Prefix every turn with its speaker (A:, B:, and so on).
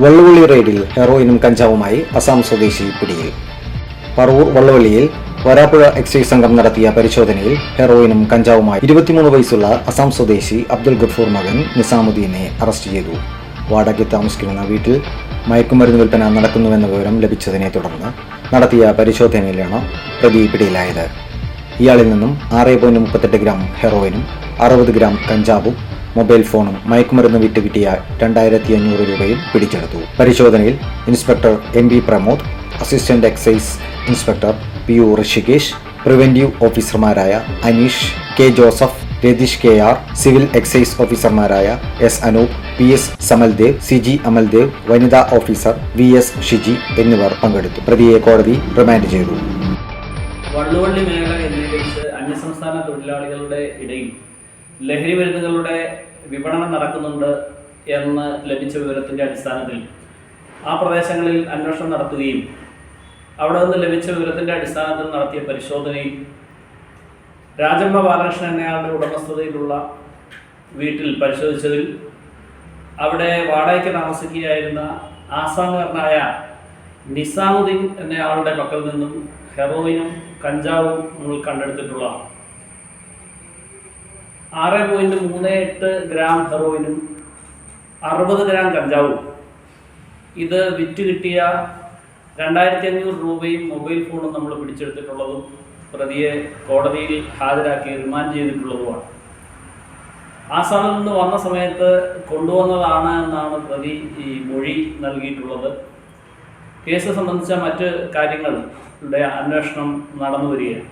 A: വള്ളുവള്ളി റെയ്ഡിൽ ഹെറോയിനും കഞ്ചാവുമായി അസം സ്വദേശി പിടിയിൽ. പറവൂർ വള്ളുവള്ളിയിൽ വരാപ്പുഴ എക്സൈസ് സംഘം നടത്തിയ പരിശോധനയിൽ ഹെറോയിനും കഞ്ചാവുമായി 23 വയസ്സുള്ള അസം സ്വദേശി അബ്ദുൽ ഗഫൂർ മകൻ നിസാമുദ്ദീനെ അറസ്റ്റ് ചെയ്തു. വാടകയ്ക്ക് താമസിക്കുന്ന വീട്ടിൽ മയക്കുമരുന്ന് വിൽപ്പന നടക്കുന്നുവെന്ന വിവരം ലഭിച്ചതിനെ തുടർന്ന് നടത്തിയ പരിശോധനയിലാണ് പ്രതി പിടിയിലായത്. ഇയാളിൽ നിന്നും 6.38 ഗ്രാം ഹെറോയിനും 60 ഗ്രാം കഞ്ചാവും മൊബൈൽ ഫോണും മയക്കുമരുന്ന് വിറ്റ് കിട്ടിയ 2500 രൂപയും പിടിച്ചെടുത്തു. പരിശോധനയിൽ inspector M B Pramod, assistant excise inspector P U Rishikesh, preventive ഓഫീസർമാരായ Aneesh K Joseph, Ratheesh K R, civil excise ഓഫീസർമാരായ S Anoop, P S Samaldev, C G Amaldev, വനിതാ ഓഫീസർ വി എസ് ഷിജി എന്നിവർ പങ്കെടുത്തു. പ്രതിയെ കോടതി റിമാൻഡ് ചെയ്തു.
B: വള്ളുവള്ളി മേഖല കേന്ദ്രീകരിച്ച് അന്യസംസ്ഥാന തൊഴിലാളികളുടെ ഇടയിൽ ലഹരി മരുന്നുകളുടെ വിപണനം നടക്കുന്നുണ്ട് എന്ന് ലഭിച്ച വിവരത്തിൻ്റെ അടിസ്ഥാനത്തിൽ ആ പ്രദേശങ്ങളിൽ അന്വേഷണം നടത്തുകയും അവിടെ നിന്ന് ലഭിച്ച വിവരത്തിൻ്റെ അടിസ്ഥാനത്തിൽ നടത്തിയ പരിശോധനയിൽ രാജമ്മ ബാലകൃഷ്ണൻ എന്നയാളുടെ ഉടമസ്ഥതയിലുള്ള വീട്ടിൽ പരിശോധിച്ചതിൽ അവിടെ വാടകയ്ക്ക് താമസിക്കുകയായിരുന്ന ആസാമുകാരനായ നിസാമുദ്ദീൻ എന്നയാളുടെ പക്കൽ നിന്നും ഹെറോയിനും കഞ്ചാവും നമ്മൾ കണ്ടെടുത്തിട്ടുള്ള 6.38 ഗ്രാം ഹെറോയിനും 60 ഗ്രാം കഞ്ചാവും ഇത് വിറ്റ് കിട്ടിയ 2500 രൂപയും മൊബൈൽ ഫോണും നമ്മൾ പിടിച്ചെടുത്തിട്ടുള്ളതും പ്രതിയെ കോടതിയിൽ ഹാജരാക്കി റിമാൻഡ് ചെയ്തിട്ടുള്ളതുമാണ്. ആസാമിൽ നിന്ന് വന്ന സമയത്ത് കൊണ്ടുവന്നതാണ് എന്നാണ് പ്രതി ഈ മൊഴി നൽകിയിട്ടുള്ളത്. കേസ് സംബന്ധിച്ച മറ്റ് കാര്യങ്ങളുടെ അന്വേഷണം നടന്നു വരികയാണ്.